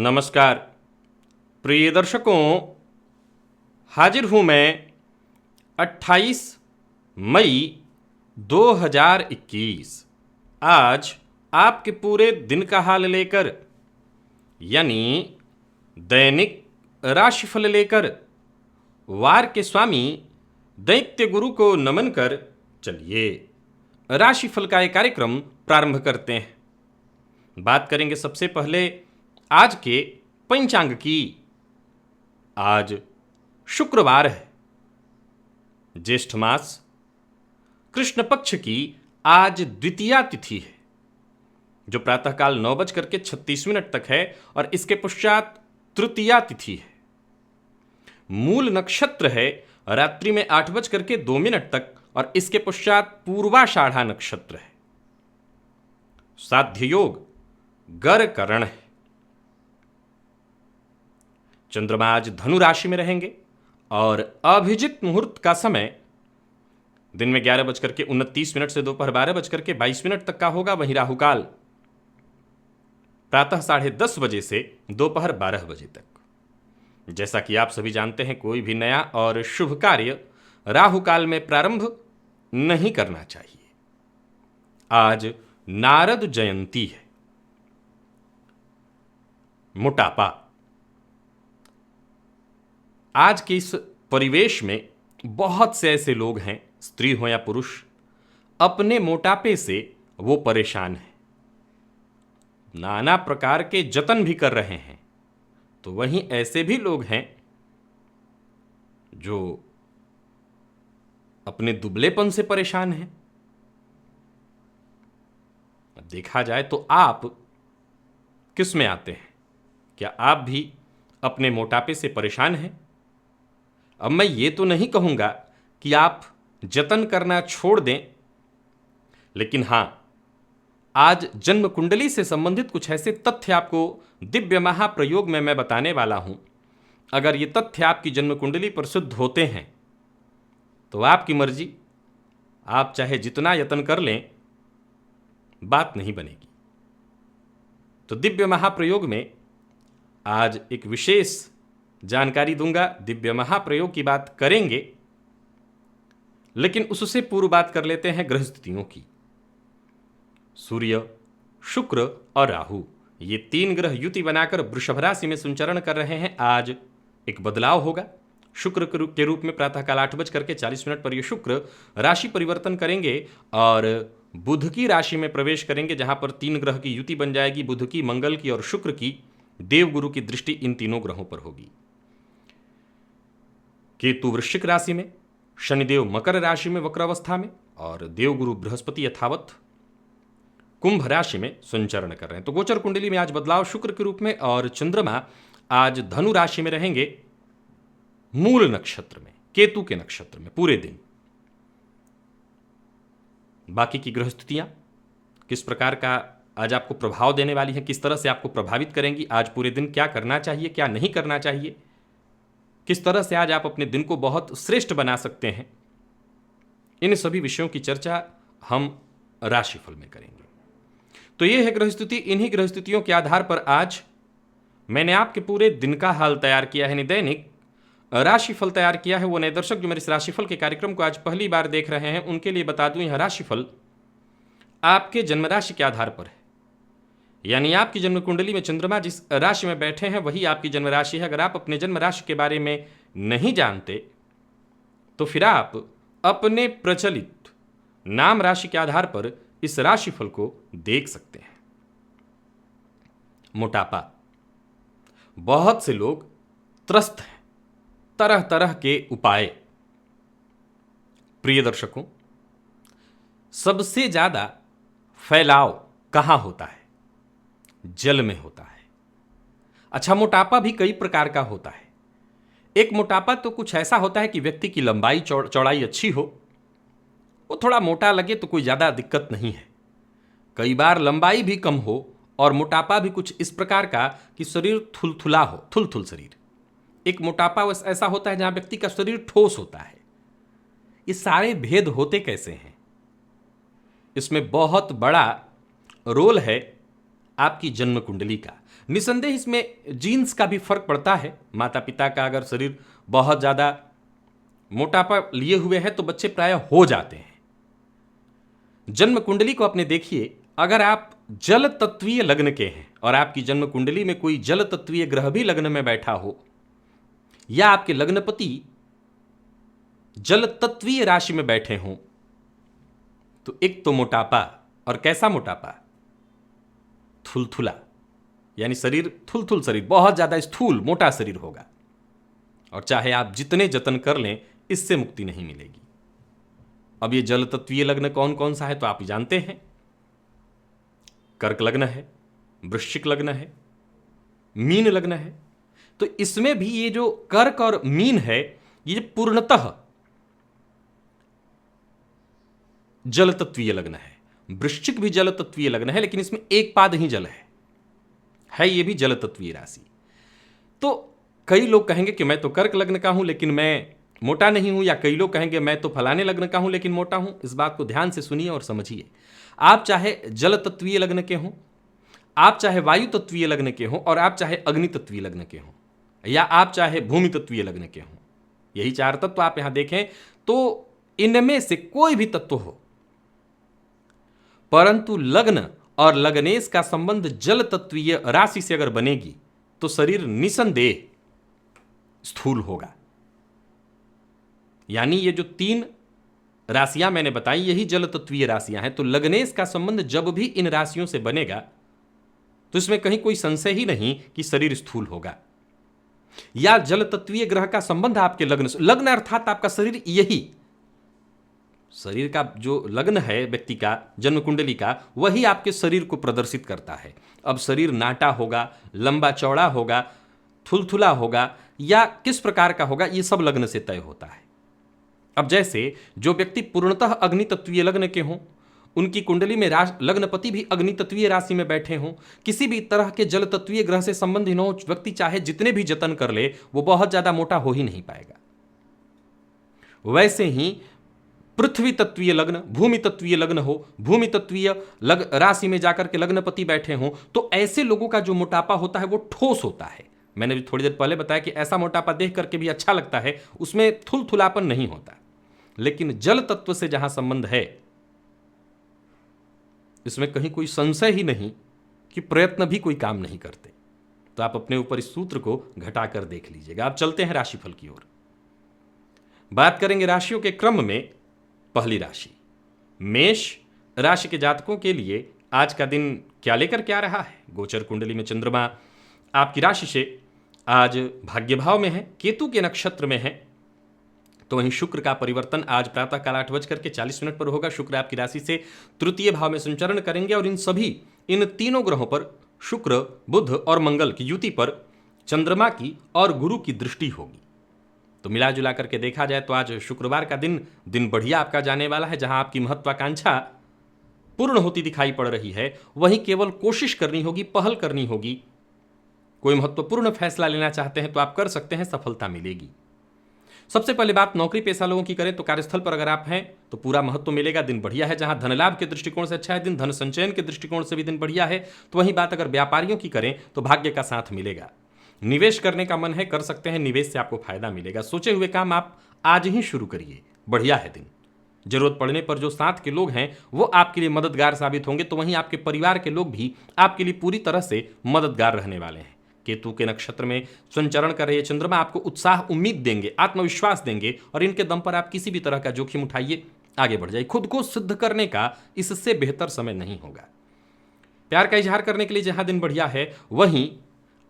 नमस्कार प्रिय दर्शकों, हाजिर हूँ मैं 28 मई 2021 आज आपके पूरे दिन का हाल लेकर, यानी दैनिक राशिफल लेकर वार के स्वामी दैत्य गुरु को नमन कर चलिए राशिफल का एक कार्यक्रम प्रारंभ करते हैं। बात करेंगे सबसे पहले आज के पंचांग की। आज शुक्रवार है, ज्येष्ठ मास कृष्ण पक्ष की आज द्वितीया तिथि है, जो प्रातःकाल 9:36 तक है और इसके पश्चात तृतीया तिथि है। मूल नक्षत्र है रात्रि में 8:02 तक और इसके पश्चात पूर्वाषाढ़ा नक्षत्र है। साध्य योग गर करण है। चंद्रमा आज धनु राशि में रहेंगे और अभिजित मुहूर्त का समय दिन में 11:29 से दोपहर 12:22 तक का होगा। वहीं राहुकाल प्रातः 10:30 बजे से दोपहर 12 बजे तक। जैसा कि आप सभी जानते हैं, कोई भी नया और शुभ कार्य राहुकाल में प्रारंभ नहीं करना चाहिए। आज नारद जयंती है। मोटापा। आज के इस परिवेश में बहुत से ऐसे लोग हैं, स्त्री हो या पुरुष, अपने मोटापे से वो परेशान हैं, नाना प्रकार के जतन भी कर रहे हैं। तो वहीं ऐसे भी लोग हैं जो अपने दुबलेपन से परेशान हैं। देखा जाए तो आप किस में आते हैं? क्या आप भी अपने मोटापे से परेशान हैं? अब मैं ये तो नहीं कहूंगा कि आप जतन करना छोड़ दें, लेकिन हां, आज जन्म कुंडली से संबंधित कुछ ऐसे तथ्य आपको दिव्य महाप्रयोग में मैं बताने वाला हूं। अगर ये तथ्य आपकी जन्म कुंडली पर सिद्ध होते हैं तो आपकी मर्जी, आप चाहे जितना यत्न कर लें, बात नहीं बनेगी। तो दिव्य महाप्रयोग में आज एक विशेष जानकारी दूंगा। दिव्य महाप्रयोग की बात करेंगे, लेकिन उससे पूर्व बात कर लेते हैं ग्रह स्थितियों की। सूर्य, शुक्र और राहु, ये 3 ग्रह युति बनाकर वृषभ राशि में संचरण कर रहे हैं। आज एक बदलाव होगा। शुक्र के रूप में प्रातःकाल 8:40 पर ये शुक्र राशि परिवर्तन करेंगे और बुध की राशि में प्रवेश करेंगे, जहां पर 3 ग्रह की युति बन जाएगी। बुध की, मंगल की और शुक्र की। देवगुरु की दृष्टि इन तीनों ग्रहों पर होगी। केतु वृश्चिक राशि में, शनिदेव मकर राशि में वक्र अवस्था में और देवगुरु बृहस्पति यथावत कुंभ राशि में संचरण कर रहे हैं। तो गोचर कुंडली में आज बदलाव शुक्र के रूप में, और चंद्रमा आज धनु राशि में रहेंगे मूल नक्षत्र में, केतु के नक्षत्र में पूरे दिन। बाकी की ग्रह स्थितियां किस प्रकार का आज आपको प्रभाव देने वाली है, किस तरह से आपको प्रभावित करेंगी, आज पूरे दिन क्या करना चाहिए, क्या नहीं करना चाहिए, किस तरह से आज आप अपने दिन को बहुत श्रेष्ठ बना सकते हैं, इन सभी विषयों की चर्चा हम राशिफल में करेंगे। तो ये है ग्रह स्थिति। इन्हीं ग्रह स्थितियों के आधार पर आज मैंने आपके पूरे दिन का हाल तैयार किया है, दैनिक राशिफल तैयार किया है। वो नए दर्शक जो मेरे इस राशिफल के कार्यक्रम को आज पहली बार देख रहे हैं, उनके लिए बता दूं, यह राशिफल आपके जन्म राशि के आधार पर है। यानी आपकी जन्म कुंडली में चंद्रमा जिस राशि में बैठे हैं वही आपकी जन्म राशि है। अगर आप अपने जन्म राशि के बारे में नहीं जानते तो फिर आप अपने प्रचलित नाम राशि के आधार पर इस राशिफल को देख सकते हैं। मोटापा। बहुत से लोग त्रस्त हैं, तरह तरह के उपाय। प्रिय दर्शकों, सबसे ज्यादा फैलाव कहां होता है? जल में होता है। अच्छा, मोटापा भी कई प्रकार का होता है। एक मोटापा तो कुछ ऐसा होता है कि व्यक्ति की लंबाई चौड़ाई अच्छी हो, वो थोड़ा मोटा लगे तो कोई ज्यादा दिक्कत नहीं है। कई बार लंबाई भी कम हो और मोटापा भी कुछ इस प्रकार का कि शरीर थुलथुला हो, थुलथुल शरीर। एक मोटापा ऐसा होता है जहां व्यक्ति का शरीर ठोस होता है। ये सारे भेद होते कैसे हैं? इसमें बहुत बड़ा रोल है आपकी जन्म कुंडली का। निसंदेह इसमें जीन्स का भी फर्क पड़ता है। माता पिता का अगर शरीर बहुत ज़्यादा मोटापा लिए हुए है तो बच्चे प्राय हो जाते हैं। जन्म कुंडली को अपने देखिए, अगर आप जल तत्वीय लग्न के हैं और आपकी जन्म कुंडली में कोई जल तत्वीय ग्रह भी लग्न में बैठा हो, या आपके लग्नपति जल तत्वीय राशि में बैठे हों, तो एक तो मोटापा, और कैसा मोटापा, थुलथुला, यानी शरीर थुलथुल शरीर, बहुत ज्यादा स्थूल मोटा शरीर होगा, और चाहे आप जितने जतन कर लें इससे मुक्ति नहीं मिलेगी। अब ये जल तत्वीय लग्न कौन कौन सा है तो आप जानते हैं। कर्क लग्न है, वृश्चिक लग्न है, मीन लग्न है। तो इसमें भी ये जो कर्क और मीन है ये पूर्णतः जल तत्वीय लग्न है। वृश्चिक भी जल तत्वीय लग्न है, लेकिन इसमें एक पाद ही जल है ये भी जल तत्वीय राशि। तो कई लोग कहेंगे कि मैं तो कर्क लग्न का हूं लेकिन मैं मोटा नहीं हूं, या कई लोग कहेंगे मैं तो फलाने लग्न का हूं लेकिन मोटा हूं। इस बात को ध्यान से सुनिए और समझिए। आप चाहे जल तत्वीय लग्न के हों, आप चाहे वायु तत्वीय लग्न के हों, और आप चाहे अग्नि तत्वीय लग्न के हों, या आप चाहे भूमि तत्वीय लग्न के हों, यही 4 तत्व आप यहां देखें तो इनमें से कोई भी तत्व हो, परंतु लग्न और लग्नेश का संबंध जल तत्वीय राशि से अगर बनेगी तो शरीर निसंदेह स्थूल होगा। यानी ये जो 3 राशियां मैंने बताई यही जल तत्वीय राशियां हैं। तो लग्नेश का संबंध जब भी इन राशियों से बनेगा तो इसमें कहीं कोई संशय ही नहीं कि शरीर स्थूल होगा। या जल तत्वीय ग्रह का संबंध आपके लग्न अर्थात आपका शरीर, यही शरीर का जो लग्न है व्यक्ति का जन्म कुंडली का, वही आपके शरीर को प्रदर्शित करता है। अब शरीर नाटा होगा, लंबा चौड़ा होगा, थुलथुला होगा, या किस प्रकार का होगा, ये सब लग्न से तय होता है। अब जैसे जो व्यक्ति पूर्णतः अग्नि तत्वीय लग्न के हों, उनकी कुंडली में लग्नपति भी अग्नि तत्वीय राशि में बैठे हों, किसी भी तरह के जल तत्वीय ग्रह से संबंधित हो, व्यक्ति चाहे जितने भी जतन कर ले वो बहुत ज्यादा मोटा हो ही नहीं पाएगा। वैसे ही पृथ्वी तत्वीय लग्न, भूमि तत्वीय लग्न हो, भूमि तत्वीय राशि में जाकर के लग्नपति बैठे हों, तो ऐसे लोगों का जो मोटापा होता है वो ठोस होता है। मैंने भी थोड़ी देर पहले बताया कि ऐसा मोटापा देख करके भी अच्छा लगता है, उसमें थुलथुलापन नहीं होता। लेकिन जल तत्व से जहां संबंध है इसमें कहीं कोई संशय ही नहीं कि प्रयत्न भी कोई काम नहीं करते। तो आप अपने ऊपर इस सूत्र को घटाकर देख लीजिएगा। आप चलते हैं राशिफल की ओर। बात करेंगे राशियों के क्रम में। पहली राशि मेष राशि के जातकों के लिए आज का दिन क्या लेकर क्या रहा है। गोचर कुंडली में चंद्रमा आपकी राशि से आज भाग्य भाव में है, केतु के नक्षत्र में है। तो वहीं शुक्र का परिवर्तन आज प्रातः काल 8:40 पर होगा। शुक्र आपकी राशि से तृतीय भाव में संचरण करेंगे और इन तीनों ग्रहों पर, शुक्र, बुध और मंगल की युति पर चंद्रमा की और गुरु की दृष्टि होगी। तो मिला जुला करके देखा जाए तो आज शुक्रवार का दिन बढ़िया आपका जाने वाला है। जहां आपकी महत्वाकांक्षा पूर्ण होती दिखाई पड़ रही है, वहीं केवल कोशिश करनी होगी, पहल करनी होगी। कोई महत्वपूर्ण फैसला लेना चाहते हैं तो आप कर सकते हैं, सफलता मिलेगी। सबसे पहले बात नौकरी पेशा लोगों की करें तो कार्यस्थल पर अगर आप हैं तो पूरा महत्व मिलेगा, दिन बढ़िया है। जहां धन लाभ के दृष्टिकोण से अच्छा है दिन, धन संचयन के दृष्टिकोण से भी दिन बढ़िया है। तो वहीं बात अगर व्यापारियों की करें तो भाग्य का साथ मिलेगा। निवेश करने का मन है, कर सकते हैं, निवेश से आपको फायदा मिलेगा। सोचे हुए काम आप आज ही शुरू करिए, बढ़िया है दिन। जरूरत पड़ने पर जो साथ के लोग हैं वो आपके लिए मददगार साबित होंगे। तो वहीं आपके परिवार के लोग भी आपके लिए पूरी तरह से मददगार रहने वाले हैं। केतु के नक्षत्र में संचरण कर रहे चंद्रमा आपको उत्साह, उम्मीद देंगे, आत्मविश्वास देंगे, और इनके दम पर आप किसी भी तरह का जोखिम उठाइए, आगे बढ़ जाइए। खुद को सिद्ध करने का इससे बेहतर समय नहीं होगा। प्यार का इजहार करने के लिए जहां दिन बढ़िया है, वहीं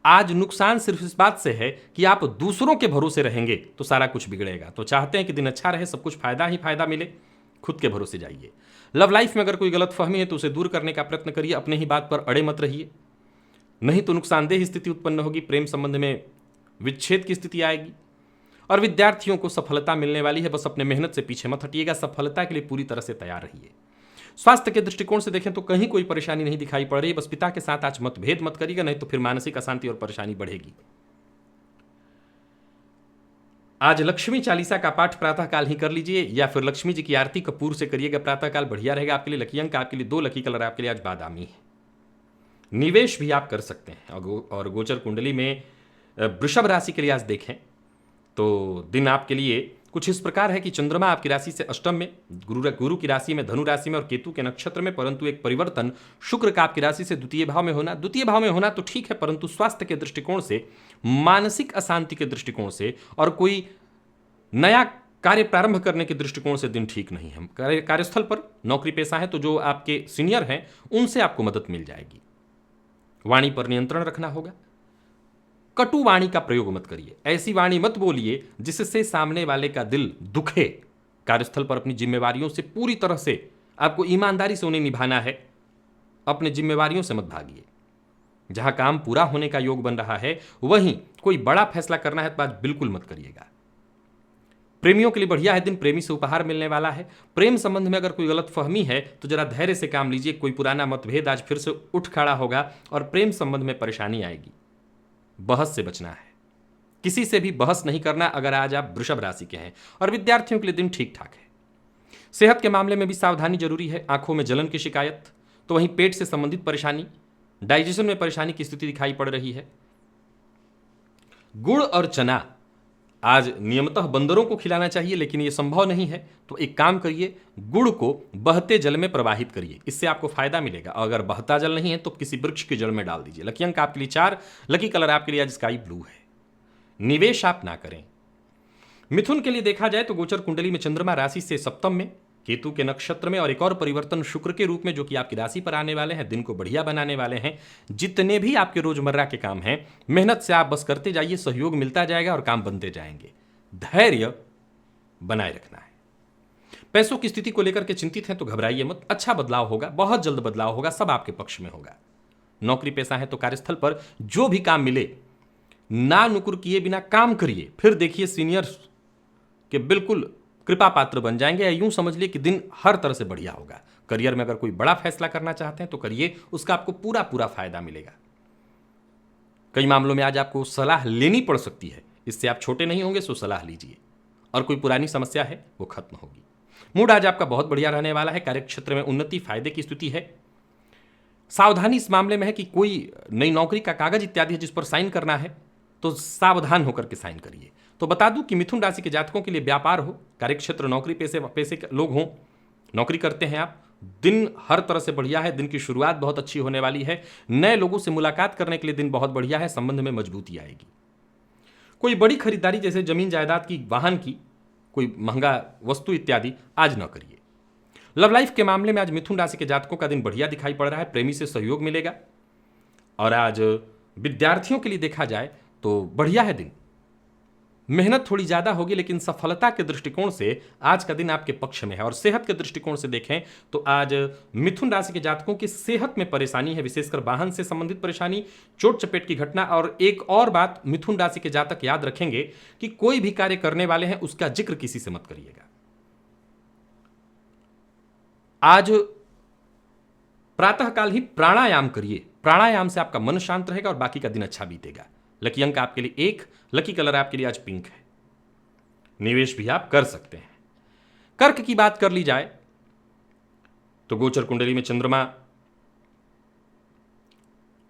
आज नुकसान सिर्फ इस बात से है कि आप दूसरों के भरोसे रहेंगे तो सारा कुछ बिगड़ेगा। तो चाहते हैं कि दिन अच्छा रहे, सब कुछ फायदा ही फायदा मिले, खुद के भरोसे जाइए। लव लाइफ में अगर कोई गलतफहमी है तो उसे दूर करने का प्रयत्न करिए, अपने ही बात पर अड़े मत रहिए, नहीं तो नुकसानदेह स्थिति उत्पन्न होगी। प्रेम संबंध में विच्छेद की स्थिति आएगी। और विद्यार्थियों को सफलता मिलने वाली है, बस अपने मेहनत से पीछे मत हटिएगा, सफलता के लिए पूरी तरह से तैयार रहिए। स्वास्थ्य के दृष्टिकोण से देखें तो कहीं कोई परेशानी नहीं दिखाई पड़ रही। बस पिता के साथ आज मतभेद मत करिएगा, नहीं तो फिर मानसिक अशांति और परेशानी बढ़ेगी। आज लक्ष्मी चालीसा का पाठ प्रातःकाल ही कर लीजिए, या फिर लक्ष्मी जी की आरती कपूर से करिएगा, प्रातःकाल बढ़िया रहेगा आपके लिए। लकी अंक आपके लिए 2, लकी कलर आपके लिए आज बादामी है। निवेश भी आप कर सकते हैं। और गोचर कुंडली में वृषभ राशि के लिए आज देखें तो दिन आपके लिए कुछ इस प्रकार है कि चंद्रमा आपकी राशि से अष्टम में, गुरु की राशि में, धनु राशि में और केतु के नक्षत्र में, परंतु एक परिवर्तन शुक्र का आपकी राशि से द्वितीय भाव में होना। द्वितीय भाव में होना तो ठीक है, परंतु स्वास्थ्य के दृष्टिकोण से, मानसिक अशांति के दृष्टिकोण से और कोई नया कार्य प्रारंभ करने के दृष्टिकोण से दिन ठीक नहीं है। कार्यस्थल पर नौकरी पेशा है तो जो आपके सीनियर हैं उनसे आपको मदद मिल जाएगी। वाणी पर नियंत्रण रखना होगा। कटु वाणी का प्रयोग मत करिए, ऐसी वाणी मत बोलिए जिससे सामने वाले का दिल दुखे। कार्यस्थल पर अपनी जिम्मेवारियों से पूरी तरह से आपको ईमानदारी से उन्हें निभाना है। अपने जिम्मेवारियों से मत भागिए। जहां काम पूरा होने का योग बन रहा है वहीं कोई बड़ा फैसला करना है तो आज बिल्कुल मत करिएगा। प्रेमियों के लिए बढ़िया है दिन, प्रेमी से उपहार मिलने वाला है। प्रेम संबंध में अगर कोई गलतफहमी है तो जरा धैर्य से काम लीजिए। कोई पुराना मतभेद आज फिर से उठ खड़ा होगा और प्रेम संबंध में परेशानी आएगी। बहस से बचना है, किसी से भी बहस नहीं करना अगर आज आप वृषभ राशि के हैं। और विद्यार्थियों के लिए दिन ठीक ठाक है। सेहत के मामले में भी सावधानी जरूरी है। आंखों में जलन की शिकायत, तो वहीं पेट से संबंधित परेशानी, डाइजेशन में परेशानी की स्थिति दिखाई पड़ रही है। गुड़ और चना आज नियमतः बंदरों को खिलाना चाहिए, लेकिन यह संभव नहीं है तो एक काम करिए, गुड़ को बहते जल में प्रवाहित करिए, इससे आपको फायदा मिलेगा। अगर बहता जल नहीं है तो किसी वृक्ष की जड़ में डाल दीजिए। लकी अंक आपके लिए 4, लकी कलर आपके लिए आज स्काई ब्लू है। निवेश आप ना करें। मिथुन के लिए देखा जाए तो गोचर कुंडली में चंद्रमा राशि से सप्तम में, केतु के नक्षत्र में और एक और परिवर्तन शुक्र के रूप में जो कि आपकी राशि पर आने वाले हैं, दिन को बढ़िया बनाने वाले हैं। जितने भी आपके रोजमर्रा के काम हैं, मेहनत से आप बस करते जाइए, सहयोग मिलता जाएगा और काम बनते जाएंगे। धैर्य बनाए रखना है। पैसों की स्थिति को लेकर के चिंतित हैं तो घबराइए मत, अच्छा बदलाव होगा, बहुत जल्द बदलाव होगा, सब आपके पक्ष में होगा। नौकरी पेशा है तो कार्यस्थल पर जो भी काम मिले ना नुकुर किए बिना काम करिए, फिर देखिए सीनियर के बिल्कुल कृपा पात्र बन जाएंगे। या यूं समझ लिए कि दिन हर तरह से बढ़िया होगा। करियर में अगर कोई बड़ा फैसला करना चाहते हैं तो करिए, उसका आपको पूरा पूरा फायदा मिलेगा। कई मामलों में आज आपको सलाह लेनी पड़ सकती है, इससे आप छोटे नहीं होंगे, सो सलाह लीजिए। और कोई पुरानी समस्या है वो खत्म होगी। मूड आज आपका बहुत बढ़िया रहने वाला है। कार्यक्षेत्र में उन्नति, फायदे की स्थिति है। सावधानी इस मामले में है कि कोई नई नौकरी का कागज इत्यादि है जिस पर साइन करना है तो सावधान होकर के साइन करिए। तो बता दूं कि मिथुन राशि के जातकों के लिए व्यापार हो, कार्यक्षेत्र, नौकरी पैसे के लोग हों, नौकरी करते हैं आप, दिन हर तरह से बढ़िया है। दिन की शुरुआत बहुत अच्छी होने वाली है। नए लोगों से मुलाकात करने के लिए दिन बहुत बढ़िया है। संबंध में मजबूती आएगी। कोई बड़ी खरीदारी जैसे जमीन जायदाद की, वाहन की, कोई महंगा वस्तु इत्यादि आज न करिए। लव लाइफ के मामले में आज मिथुन राशि के जातकों का दिन बढ़िया दिखाई पड़ रहा है। प्रेमी से सहयोग मिलेगा। और आज विद्यार्थियों के लिए देखा जाए तो बढ़िया है दिन। मेहनत थोड़ी ज्यादा होगी लेकिन सफलता के दृष्टिकोण से आज का दिन आपके पक्ष में है। और सेहत के दृष्टिकोण से देखें तो आज मिथुन राशि के जातकों की सेहत में परेशानी है, विशेषकर वाहन से संबंधित परेशानी, चोट चपेट की घटना। और एक और बात मिथुन राशि के जातक याद रखेंगे कि कोई भी कार्य करने वाले हैं उसका जिक्र किसी से मत करिएगा। आज प्रातःकाल ही प्राणायाम करिए। प्राणायाम से आपका मन शांत रहेगा और बाकी का दिन अच्छा बीतेगा। लकी अंक आपके लिए 1, लकी कलर आपके लिए आज पिंक है। निवेश भी आप कर सकते हैं। कर्क की बात कर ली जाए तो गोचर कुंडली में चंद्रमा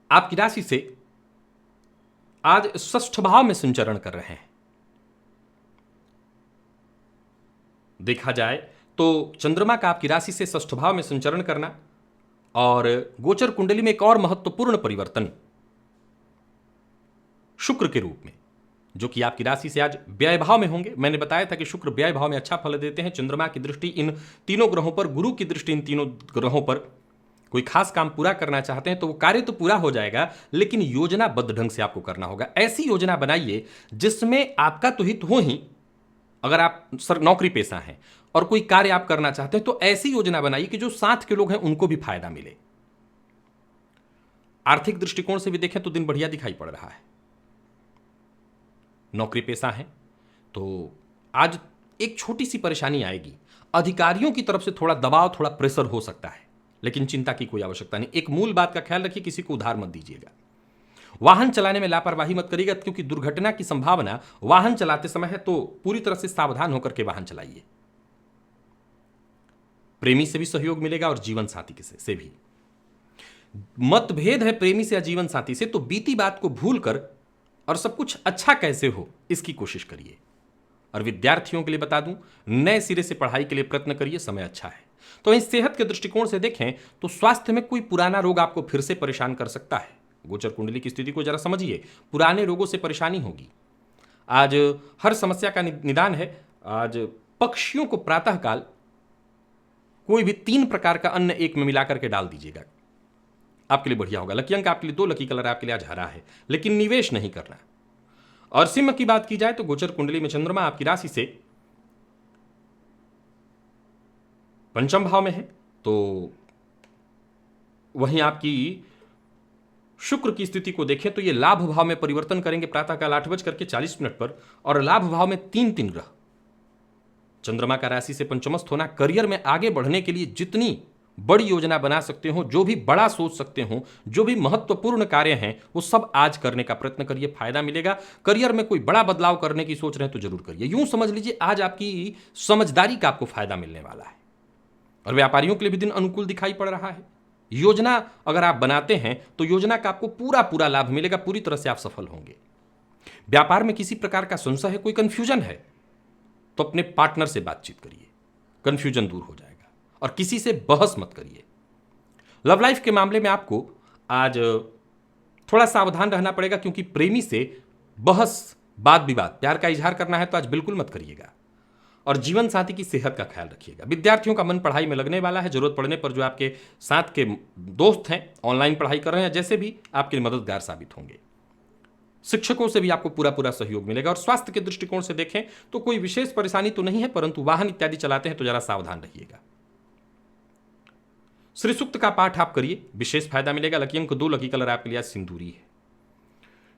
आपकी राशि से आज षष्ठ भाव में संचरण कर रहे हैं। देखा जाए तो चंद्रमा का आपकी राशि से षष्ठ भाव में संचरण करना और गोचर कुंडली में एक और महत्वपूर्ण परिवर्तन शुक्र के रूप में, जो कि आपकी राशि से आज व्यय भाव में होंगे। मैंने बताया था कि शुक्र व्यय भाव में अच्छा फल देते हैं। चंद्रमा की दृष्टि इन तीनों ग्रहों पर, गुरु की दृष्टि इन तीनों ग्रहों पर, कोई खास काम पूरा करना चाहते हैं तो वो कार्य तो पूरा हो जाएगा, लेकिन योजनाबद्ध ढंग से आपको करना होगा। ऐसी योजना बनाइए जिसमें आपका तो हित हो ही। अगर आप नौकरी पेशा हैं और कोई कार्य आप करना चाहते हैं तो ऐसी योजना बनाइए कि जो साथ के लोग हैं उनको भी फायदा मिले। आर्थिक दृष्टिकोण से भी देखें तो दिन बढ़िया दिखाई पड़ रहा है। नौकरी पेशा है तो आज एक छोटी सी परेशानी आएगी। अधिकारियों की तरफ से थोड़ा दबाव, थोड़ा प्रेशर हो सकता है, लेकिन चिंता की कोई आवश्यकता नहीं। एक मूल बात का ख्याल रखिए, किसी को उधार मत दीजिएगा। वाहन चलाने में लापरवाही मत करिएगा, क्योंकि दुर्घटना की संभावना वाहन चलाते समय है, तो पूरी तरह से सावधान होकर के वाहन चलाइए। प्रेमी से भी सहयोग मिलेगा और जीवन साथी से भी। मतभेद है प्रेमी से या जीवन साथी से, तो बीती बात को भूल कर और सब कुछ अच्छा कैसे हो इसकी कोशिश करिए। और विद्यार्थियों के लिए बता दूं, नए सिरे से पढ़ाई के लिए प्रयत्न करिए, समय अच्छा है। तो इस सेहत के दृष्टिकोण से देखें तो स्वास्थ्य में कोई पुराना रोग आपको फिर से परेशान कर सकता है। गोचर कुंडली की स्थिति को जरा समझिए, पुराने रोगों से परेशानी होगी। आज हर समस्या का निदान है। आज पक्षियों को प्रातःकाल कोई भी 3 प्रकार का अन्न एक में मिलाकर के डाल दीजिएगा, आपके लिए बढ़िया होगा। लकी अंक आपके लिए 2, लकी कलर आपके लिए आज हरा है, लेकिन निवेश नहीं करना। और सिंह की बात की जाए तो गोचर कुंडली में चंद्रमा आपकी राशि से पंचम भाव में है, तो वहीं आपकी शुक्र की स्थिति को देखें तो ये लाभ भाव में परिवर्तन करेंगे प्रातःकाल 8:40 पर, और लाभ भाव में 3 ग्रह। चंद्रमा का राशि से पंचमस्थ होना करियर में आगे बढ़ने के लिए जितनी बड़ी योजना बना सकते हो, जो भी बड़ा सोच सकते हो, जो भी महत्वपूर्ण कार्य हैं, वो सब आज करने का प्रयत्न करिए, फायदा मिलेगा। करियर में कोई बड़ा बदलाव करने की सोच रहे हैं तो जरूर करिए। यूं समझ लीजिए आज आपकी समझदारी का आपको फायदा मिलने वाला है। और व्यापारियों के लिए भी दिन अनुकूल दिखाई पड़ रहा है। योजना अगर आप बनाते हैं तो योजना का आपको पूरा पूरा लाभ मिलेगा, पूरी तरह से आप सफल होंगे। व्यापार में किसी प्रकार का संशय है, कोई कंफ्यूजन है, तो अपने पार्टनर से बातचीत करिए, कंफ्यूजन दूर हो जाएगा। और किसी से बहस मत करिए। लव लाइफ के मामले में आपको आज थोड़ा सावधान रहना पड़ेगा, क्योंकि प्रेमी से बहस, वाद विवाद, प्यार का इजहार करना है तो आज बिल्कुल मत करिएगा। और जीवन साथी की सेहत का ख्याल रखिएगा। विद्यार्थियों का मन पढ़ाई में लगने वाला है। जरूरत पड़ने पर जो आपके साथ के दोस्त हैं, ऑनलाइन पढ़ाई कर रहे हैं, जैसे भी आपके लिए मददगार साबित होंगे। शिक्षकों से भी आपको पूरा पूरा सहयोग मिलेगा। और स्वास्थ्य के दृष्टिकोण से देखें तो कोई विशेष परेशानी तो नहीं है, परंतु वाहन इत्यादि चलाते हैं तो जरा सावधान रहिएगा। श्री सूक्त का पाठ आप करिए, विशेष फायदा मिलेगा। लकी अंक 2, लकी कलर आपके लिए सिंदूरी है।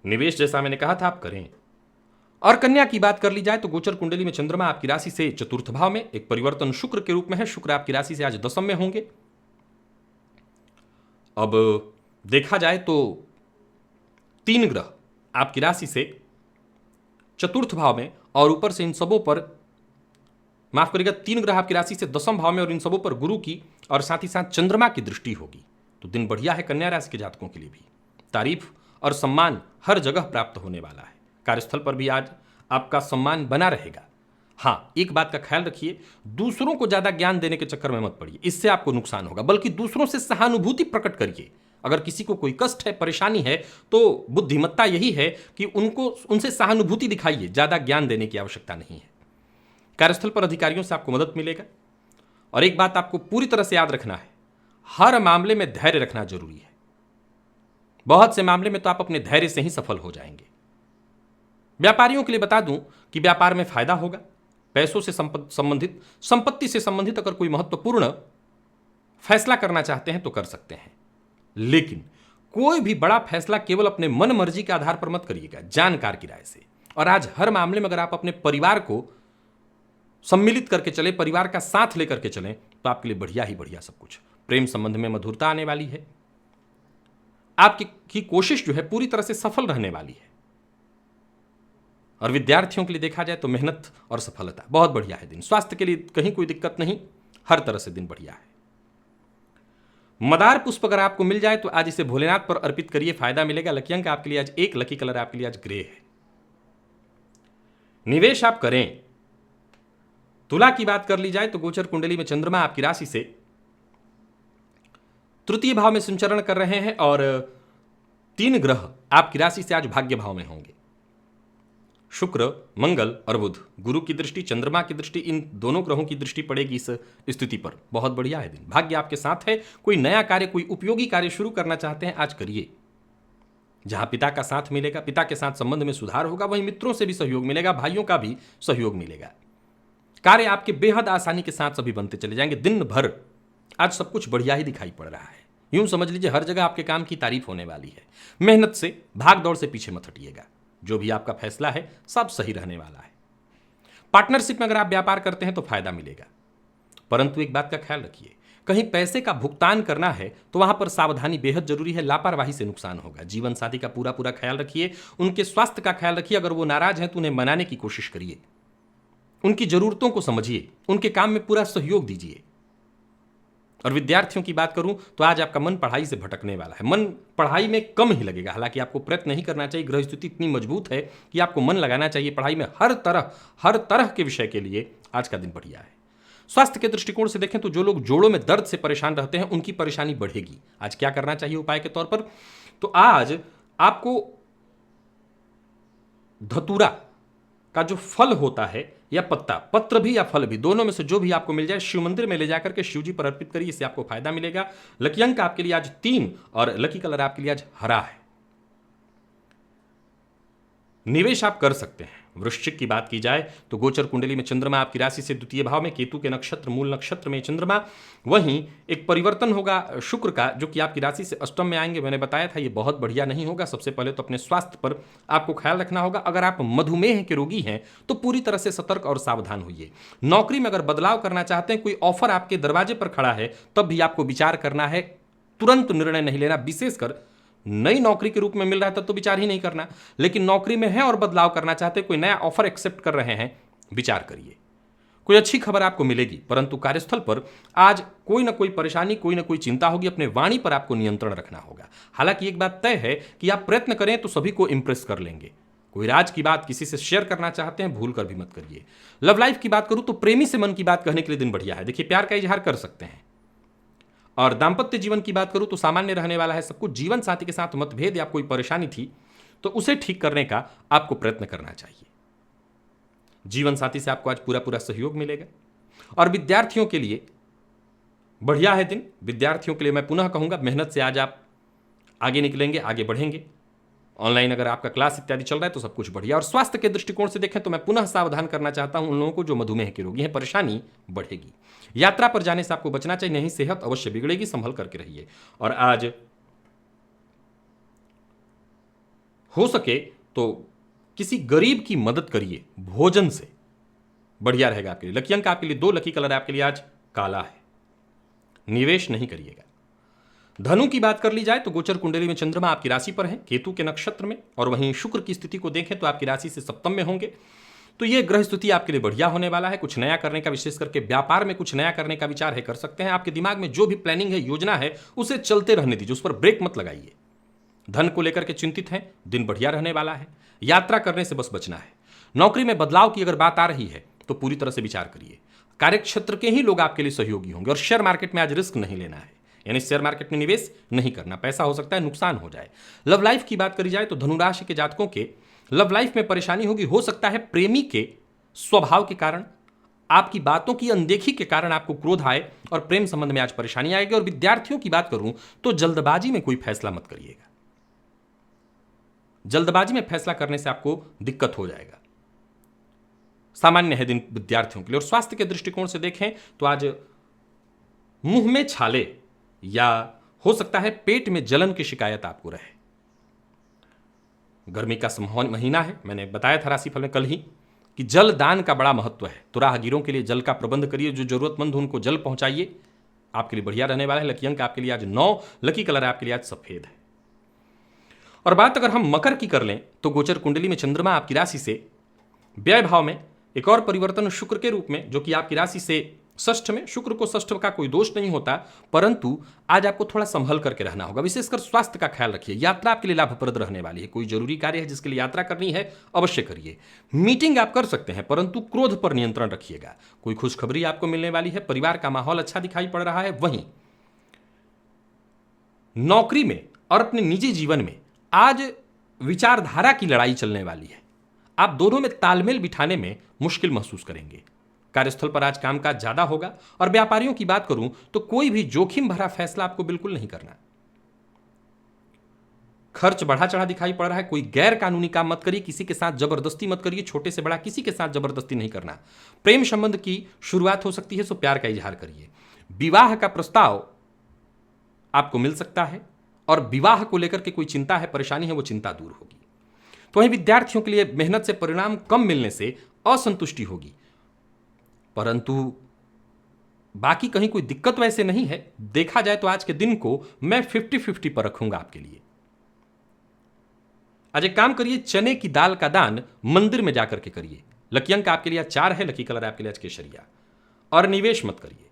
निवेश जैसा मैंने कहा था आप करें। और कन्या की बात कर ली जाए तो गोचर कुंडली में चंद्रमा आपकी राशि से चतुर्थ भाव में, एक परिवर्तन शुक्र के रूप में है। शुक्र आपकी राशि से आज दशम में होंगे। अब देखा जाए तो 3 ग्रह आपकी राशि से चतुर्थ भाव में, और ऊपर से इन सबों पर, माफ करिएगा, 3 ग्रह आपकी राशि से दशम भाव में, और इन सबों पर गुरु की और साथ ही साथ चंद्रमा की दृष्टि होगी। तो दिन बढ़िया है कन्या राशि के जातकों के लिए भी। तारीफ और सम्मान हर जगह प्राप्त होने वाला है। कार्यस्थल पर भी आज आपका सम्मान बना रहेगा। हाँ, एक बात का ख्याल रखिए, दूसरों को ज्यादा ज्ञान देने के चक्कर में मत पड़िए, इससे आपको नुकसान होगा। बल्कि दूसरों से सहानुभूति प्रकट करिए। अगर किसी को कोई कष्ट है, परेशानी है, तो बुद्धिमत्ता यही है कि उनसे सहानुभूति दिखाइए, ज्यादा ज्ञान देने की आवश्यकता नहीं है। कार्यस्थल पर अधिकारियों से आपको मदद मिलेगा। और एक बात आपको पूरी तरह से याद रखना है, हर मामले में धैर्य रखना जरूरी है। बहुत से मामले में तो आप अपने धैर्य से ही सफल हो जाएंगे। व्यापारियों के लिए बता दूं कि व्यापार में फायदा होगा। पैसों से संबंधित, संपत्ति से संबंधित अगर कोई महत्वपूर्ण फैसला करना चाहते हैं तो कर सकते हैं, लेकिन कोई भी बड़ा फैसला केवल अपने मन मर्जी के आधार पर मत करिएगा, जानकार की राय से। और आज हर मामले में अगर आप अपने परिवार को सम्मिलित करके चले, परिवार का साथ लेकर के चलें, तो आपके लिए बढ़िया ही बढ़िया सब कुछ। प्रेम संबंध में मधुरता आने वाली है। आपकी कोशिश जो है पूरी तरह से सफल रहने वाली है। और विद्यार्थियों के लिए देखा जाए तो मेहनत और सफलता, बहुत बढ़िया है दिन। स्वास्थ्य के लिए कहीं कोई दिक्कत नहीं, हर तरह से दिन बढ़िया है। मदार पुष्प अगर आपको मिल जाए तो आज इसे भोलेनाथ पर अर्पित करिए, फायदा मिलेगा। लकी अंक आपके लिए आज 1, लकी कलर आपके लिए आज ग्रे है। निवेश आप करें। तुला की बात कर ली जाए तो गोचर कुंडली में चंद्रमा आपकी राशि से तृतीय भाव में संचरण कर रहे हैं, और 3 ग्रह आपकी राशि से आज भाग्य भाव में होंगे। शुक्र, मंगल और बुध, गुरु की दृष्टि, चंद्रमा की दृष्टि, इन दोनों ग्रहों की दृष्टि पड़ेगी इस स्थिति पर। बहुत बढ़िया है दिन, भाग्य आपके साथ है। कोई नया कार्य, कोई उपयोगी कार्य शुरू करना चाहते हैं, आज करिए। जहां पिता का साथ मिलेगा, पिता के साथ संबंध में सुधार होगा, वहीं मित्रों से भी सहयोग मिलेगा, भाइयों का भी सहयोग मिलेगा। कार्य आपके बेहद आसानी के साथ सभी बनते चले जाएंगे। दिन भर आज सब कुछ बढ़िया ही दिखाई पड़ रहा है। यूं समझ लीजिए हर जगह आपके काम की तारीफ होने वाली है। मेहनत से, भाग दौड़ से पीछे मत हटिएगा। जो भी आपका फैसला है सब सही रहने वाला है। पार्टनरशिप में अगर आप व्यापार करते हैं तो फायदा मिलेगा, परंतु एक बात का ख्याल रखिए, कहीं पैसे का भुगतान करना है तो वहां पर सावधानी बेहद जरूरी है। लापरवाही से नुकसान होगा। जीवन साथी का पूरा पूरा ख्याल रखिए, उनके स्वास्थ्य का ख्याल रखिए। अगर वो नाराज हैं तो उन्हें मनाने की कोशिश करिए, उनकी जरूरतों को समझिए, उनके काम में पूरा सहयोग दीजिए। और विद्यार्थियों की बात करूं तो आज आपका मन पढ़ाई से भटकने वाला है, मन पढ़ाई में कम ही लगेगा। हालांकि आपको प्रयत्न नहीं करना चाहिए, ग्रह स्थिति इतनी मजबूत है कि आपको मन लगाना चाहिए पढ़ाई में। हर तरह के विषय के लिए आज का दिन बढ़िया है। स्वास्थ्य के दृष्टिकोण से देखें तो जो लोग जोड़ों में दर्द से परेशान रहते हैं उनकी परेशानी बढ़ेगी। आज क्या करना चाहिए उपाय के तौर पर? तो आज आपको धतूरा का जो फल होता है या पत्ता, पत्र भी या फल भी, दोनों में से जो भी आपको मिल जाए, शिव मंदिर में ले जाकर के शिव जी पर अर्पित करिए, इससे आपको फायदा मिलेगा। लकी अंक आपके लिए आज 3 और लकी कलर आपके लिए आज हरा है। निवेश आप कर सकते हैं। वृश्चिक की बात की जाए तो गोचर कुंडली में चंद्रमा आपकी राशि से द्वितीय भाव में, केतु के नक्षत्र मूल नक्षत्र में चंद्रमा, वहीं एक परिवर्तन होगा शुक्र का जो कि आपकी राशि से अष्टम में आएंगे। मैंने बताया था ये बहुत बढ़िया नहीं होगा। सबसे पहले तो अपने स्वास्थ्य पर आपको ख्याल रखना होगा। अगर आप मधुमेह के रोगी हैं तो पूरी तरह से सतर्क और सावधान होइए। नौकरी में अगर बदलाव करना चाहते हैं, कोई ऑफर आपके दरवाजे पर खड़ा है, तब भी आपको विचार करना है, तुरंत निर्णय नहीं लेना। विशेषकर नई नौकरी के रूप में मिल रहा है तब तो विचार ही नहीं करना, लेकिन नौकरी में है और बदलाव करना चाहते, कोई नया ऑफर एक्सेप्ट कर रहे हैं, विचार करिए। कोई अच्छी खबर आपको मिलेगी, परंतु कार्यस्थल पर आज कोई ना कोई परेशानी, कोई ना कोई चिंता होगी। अपने वाणी पर आपको नियंत्रण रखना होगा। हालांकि एक बात तय है कि आप प्रयत्न करें तो सभी को इंप्रेस कर लेंगे। कोई राज की बात किसी से शेयर करना चाहते हैं, भूल कर भी मत करिए। लव लाइफ की बात करूं तो प्रेमी से मन की बात कहने के लिए दिन बढ़िया है। देखिए, प्यार का इजहार कर सकते हैं। और दाम्पत्य जीवन की बात करूं तो सामान्य रहने वाला है सब कुछ। जीवन साथी के साथ मतभेद या कोई परेशानी थी तो उसे ठीक करने का आपको प्रयत्न करना चाहिए। जीवन साथी से आपको आज पूरा सहयोग मिलेगा। और विद्यार्थियों के लिए बढ़िया है दिन। विद्यार्थियों के लिए मैं पुनः कहूंगा, मेहनत से आज आप आगे निकलेंगे, आगे बढ़ेंगे। ऑनलाइन अगर आपका क्लास इत्यादि चल रहा है तो सब कुछ बढ़िया। और स्वास्थ्य के दृष्टिकोण से देखें तो मैं पुनः सावधान करना चाहता हूं उन लोगों को जो मधुमेह के रोगी हैं, परेशानी बढ़ेगी। यात्रा पर जाने से आपको बचना चाहिए, नहीं सेहत अवश्य बिगड़ेगी, संभल करके रहिए। और आज हो सके तो किसी गरीब की मदद करिए, भोजन से बढ़िया रहेगा आपके लिए। लकी अंक आपके लिए 2, लकी कलर आपके लिए आज काला है। निवेश नहीं करिएगा। धनु की बात कर ली जाए तो गोचर कुंडली में चंद्रमा आपकी राशि पर है, केतु के नक्षत्र में, और वहीं शुक्र की स्थिति को देखें तो आपकी राशि से सप्तम में होंगे। तो ये ग्रह स्थिति आपके लिए बढ़िया होने वाला है। कुछ नया करने का, विशेष करके व्यापार में कुछ नया करने का विचार है, कर सकते हैं। आपके दिमाग में जो भी प्लानिंग है, योजना है, उसे चलते रहने दीजिए, उस पर ब्रेक मत लगाइए। धन को लेकर के चिंतित हैं, दिन बढ़िया रहने वाला है। यात्रा करने से बस बचना है। नौकरी में बदलाव की अगर बात आ रही है तो पूरी तरह से विचार करिए। कार्यक्षेत्र के ही लोग आपके लिए सहयोगी होंगे। और शेयर मार्केट में आज रिस्क नहीं लेना है, यानी शेयर मार्केट में निवेश नहीं करना, पैसा हो सकता है नुकसान हो जाए। लव लाइफ की बात करी जाए तो धनु राशि के जातकों के लव लाइफ में परेशानी होगी। हो सकता है प्रेमी के स्वभाव के कारण, आपकी बातों की अनदेखी के कारण आपको क्रोध आए और प्रेम संबंध में आज परेशानी आएगी। और विद्यार्थियों की बात करूं तो जल्दबाजी में कोई फैसला मत करिएगा। जल्दबाजी में फैसला करने से आपको दिक्कत हो जाएगा। सामान्य है दिन विद्यार्थियों के लिए। और स्वास्थ्य के दृष्टिकोण से देखें तो आज मुंह में छाले या हो सकता है पेट में जलन की शिकायत आपको रहे। गर्मी का महीना है, मैंने बताया था राशिफल में कल ही कि जल दान का बड़ा महत्व है। तो राहगीरों के लिए जल का प्रबंध करिए, जो जरूरतमंद हो उनको जल पहुंचाइए, आपके लिए बढ़िया रहने वाला है। लकी अंक आपके लिए आज 9, लकी कलर आपके लिए आज सफेद है। और बात अगर हम मकर की कर लें तो गोचर कुंडली में चंद्रमा आपकी राशि से व्यय भाव में, एक और परिवर्तन शुक्र के रूप में, जो कि आपकी राशि से षष्ठ में। शुक्र को षष्ठ का कोई दोष नहीं होता, परंतु आज आपको थोड़ा संभल करके रहना होगा। विशेषकर स्वास्थ्य का ख्याल रखिए। यात्रा आपके लिए लाभप्रद रहने वाली है। कोई जरूरी कार्य है जिसके लिए यात्रा करनी है, अवश्य करिए। मीटिंग आप कर सकते हैं, परंतु क्रोध पर नियंत्रण रखिएगा। कोई खुशखबरी आपको मिलने वाली है। परिवार का माहौल अच्छा दिखाई पड़ रहा है। वहीं नौकरी में और अपने निजी जीवन में आज विचारधारा की लड़ाई चलने वाली है। आप दोनों में तालमेल बिठाने में मुश्किल महसूस करेंगे। कार्यस्थल पर आज कामकाज ज्यादा होगा। और व्यापारियों की बात करूं तो कोई भी जोखिम भरा फैसला आपको बिल्कुल नहीं करना। खर्च बढ़ा चढ़ा दिखाई पड़ रहा है। कोई गैर कानूनी काम मत करिए, किसी के साथ जबरदस्ती मत करिए। छोटे से बड़ा किसी के साथ जबरदस्ती नहीं करना। प्रेम संबंध की शुरुआत हो सकती है, सो प्यार का इजहार करिए। विवाह का प्रस्ताव आपको मिल सकता है और विवाह को लेकर के कोई चिंता है, परेशानी है, वो चिंता दूर होगी। तो वहीं विद्यार्थियों के लिए मेहनत से परिणाम कम मिलने से असंतुष्टि होगी, परंतु बाकी कहीं कोई दिक्कत वैसे नहीं है। देखा जाए तो आज के दिन को मैं 50-50 पर रखूंगा आपके लिए। आज एक काम करिए, चने की दाल का दान मंदिर में जाकर के करिए। लकी अंक आपके लिए 4 है, लकी कलर आपके लिए आज केसरिया। और निवेश मत करिए।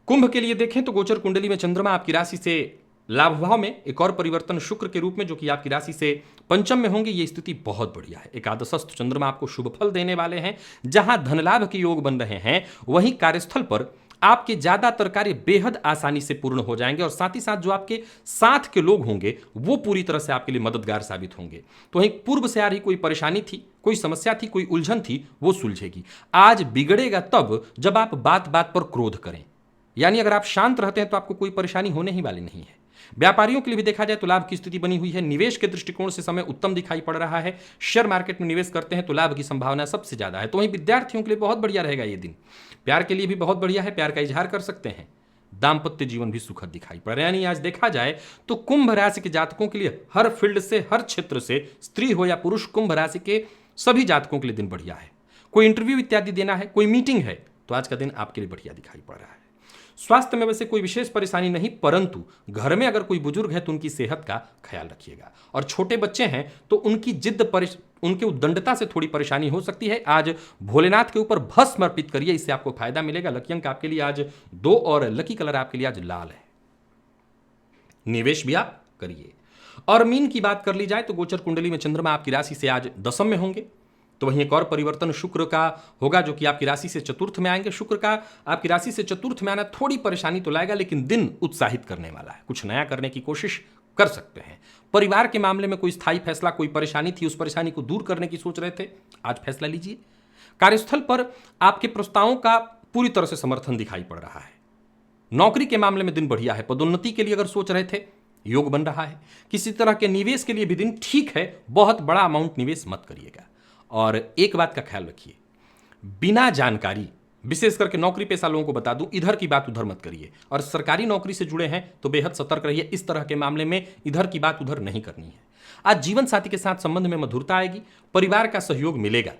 कुंभ के लिए देखें तो गोचर कुंडली में चंद्रमा आपकी राशि से लाभ भाव में, एक और परिवर्तन शुक्र के रूप में जो कि आपकी राशि से पंचम में होंगे, ये स्थिति बहुत बढ़िया है। एकादशस्थ चंद्रमा आपको शुभ फल देने वाले हैं। जहां धन लाभ के योग बन रहे हैं, वहीं कार्यस्थल पर आपके ज्यादातर कार्य बेहद आसानी से पूर्ण हो जाएंगे और साथ ही साथ जो आपके साथ के लोग होंगे वो पूरी तरह से आपके लिए मददगार साबित होंगे। तो वहीं पूर्व से आ रही कोई परेशानी थी, कोई समस्या थी, कोई उलझन थी, वो सुलझेगी। आज बिगड़ेगा तब जब आप बात बात पर क्रोध करें, यानी अगर आप शांत रहते हैं तो आपको कोई परेशानी होने ही वाली नहीं है। व्यापारियों के लिए भी देखा जाए तो लाभ की स्थिति बनी हुई है। निवेश के दृष्टिकोण से समय उत्तम दिखाई पड़ रहा है। शेयर मार्केट में निवेश करते हैं तो लाभ की संभावना सबसे ज्यादा है। तो वहीं विद्यार्थियों के लिए बहुत बढ़िया रहेगा ये दिन। प्यार के लिए भी बहुत बढ़िया है, प्यार का इजहार कर सकते हैं। दाम्पत्य जीवन भी सुखद दिखाई पड़ रहा है। यानी आज देखा जाए तो कुंभ राशि के जातकों के लिए हर फील्ड से, हर क्षेत्र से, स्त्री हो या पुरुष, कुंभ राशि के सभी जातकों के लिए दिन बढ़िया है। कोई इंटरव्यू इत्यादि देना है, कोई मीटिंग है, तो आज का दिन आपके लिए बढ़िया दिखाई पड़ रहा है। स्वास्थ्य में वैसे कोई विशेष परेशानी नहीं, परंतु घर में अगर कोई बुजुर्ग है तो उनकी सेहत का ख्याल रखिएगा। और छोटे बच्चे हैं तो उनकी उनके उद्दंडता से थोड़ी परेशानी हो सकती है। आज भोलेनाथ के ऊपर भस्म अर्पित करिए, इससे आपको फायदा मिलेगा। लकी अंक आपके लिए आज 2 और लकी कलर आपके लिए आज लाल है। निवेश भी आप करिए। और मीन की बात कर ली जाए तो गोचर कुंडली में चंद्रमा आपकी राशि से आज दशम में होंगे। तो वहीं एक और परिवर्तन शुक्र का होगा जो कि आपकी राशि से चतुर्थ में आएंगे। शुक्र का आपकी राशि से चतुर्थ में आना थोड़ी परेशानी तो लाएगा, लेकिन दिन उत्साहित करने वाला है। कुछ नया करने की कोशिश कर सकते हैं। परिवार के मामले में कोई स्थायी फैसला, कोई परेशानी थी, उस परेशानी को दूर करने की सोच रहे थे, आज फैसला लीजिए। कार्यस्थल पर आपके प्रस्तावों का पूरी तरह से समर्थन दिखाई पड़ रहा है। नौकरी के मामले में दिन बढ़िया है। पदोन्नति के लिए अगर सोच रहे थे, योग बन रहा है। किसी तरह के निवेश के लिए भी दिन ठीक है, बहुत बड़ा अमाउंट निवेश मत करिएगा। और एक बात का ख्याल रखिए, बिना जानकारी, विशेष करके नौकरी पेशा लोगों को बता दूं, इधर की बात उधर मत करिए। और सरकारी नौकरी से जुड़े हैं तो बेहद सतर्क रहिए। इस तरह के मामले में इधर की बात उधर नहीं करनी है। आज जीवन साथी के साथ संबंध में मधुरता आएगी, परिवार का सहयोग मिलेगा।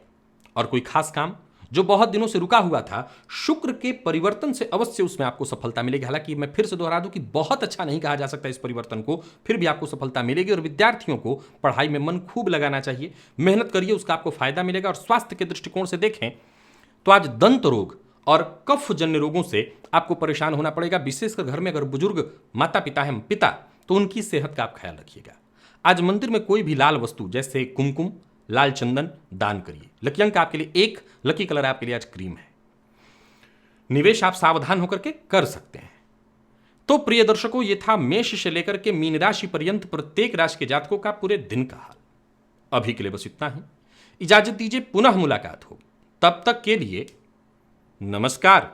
और कोई खास काम जो बहुत दिनों से रुका हुआ था, शुक्र के परिवर्तन से अवश्य उसमें आपको सफलता मिलेगी। हालांकि मैं फिर से दोहरा दूं कि बहुत अच्छा नहीं कहा जा सकता इस परिवर्तन को, फिर भी आपको सफलता मिलेगी। और विद्यार्थियों को पढ़ाई में मन खूब लगाना चाहिए, मेहनत करिए, उसका आपको फायदा मिलेगा। और स्वास्थ्य के दृष्टिकोण से देखें तो आज दंत रोग और कफ जन्य रोगों से आपको परेशान होना पड़ेगा। विशेषकर घर में अगर बुजुर्ग माता पिता हैं, पिता, तो उनकी सेहत का आप ख्याल रखिएगा। आज मंदिर में कोई भी लाल वस्तु जैसे कुमकुम, लाल चंदन दान करिए। लकी अंक आपके लिए 1, लकी कलर आपके लिए आज क्रीम है। निवेश आप सावधान होकर के कर सकते हैं। तो प्रिय दर्शकों, ये था मेष से लेकर के मीन राशि पर्यंत प्रत्येक राशि के जातकों का पूरे दिन का हाल। अभी के लिए बस इतना ही। इजाजत दीजिए, पुनः मुलाकात होगी। तब तक के लिए नमस्कार।